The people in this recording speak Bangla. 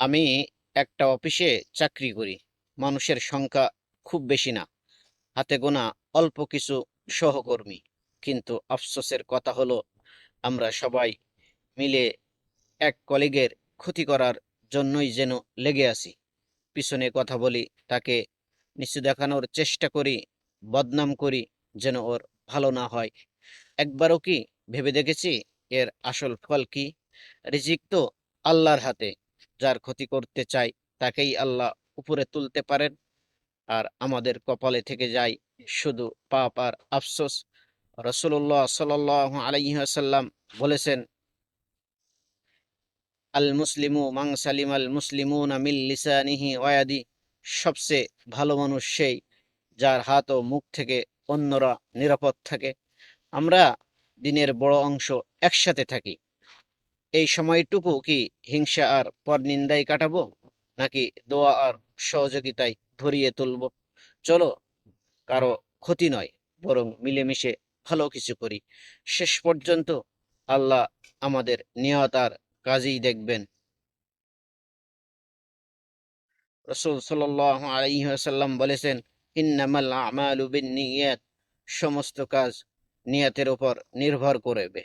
আমি একটা অফিসে চাকরি করি। মানুষের সংখ্যা খুব বেশি না, হাতে গোনা অল্প কিছু সহকর্মী। কিন্তু আফসোসের কথা হলো, আমরা সবাই মিলে এক কলিগের ক্ষতি করার জন্যই যেন লেগে আছি। পিছনে কথা বলি, তাকে নিচু দেখানোর চেষ্টা করি, বদনাম করি যেন ওর ভালো না হয়। একবারও কি ভেবে দেখেছি এর আসল ফল কি? রিজিক তো আল্লাহর হাতে। যার ক্ষতি করতে চাই তাকেই আল্লাহ উপরে তুলতে পারেন, আর আমাদের কপালে থেকে যায় শুধু পাপ আর আফসোস। রাসূলুল্লাহ সাল্লাল্লাহু আলাইহি ওয়াসাল্লাম বলেছেন, আল মুসলিমু মান সালিমাল মুসলিমুনা মিন লিসানিহি ওয়া ইয়াদি। সবচেয়ে ভালো মানুষ সেই যার হাত ও মুখ থেকে অন্যরা নিরাপদ থাকে। আমরা দিনের বড় অংশ একসাথে থাকি, এই সময়টুকু কি হিংসা আর পরনিন্দায় কাটাবো, নাকি দোয়া আর সহযোগিতায় ভরিয়ে তুলবো? চলো, কারো ক্ষতি নয়, বরং মিলেমিশে ভালো কিছু করি। শেষ পর্যন্ত আল্লাহ আমাদের নিয়ত আর কাজই দেখবেন। রাসূল সাল্লাল্লাহু আলাইহি ওয়াসাল্লাম বলেছেন, ইন্নামাল আমালু বিন্নিয়াত। সমস্ত কাজ নিয়তের উপর নির্ভর করবে।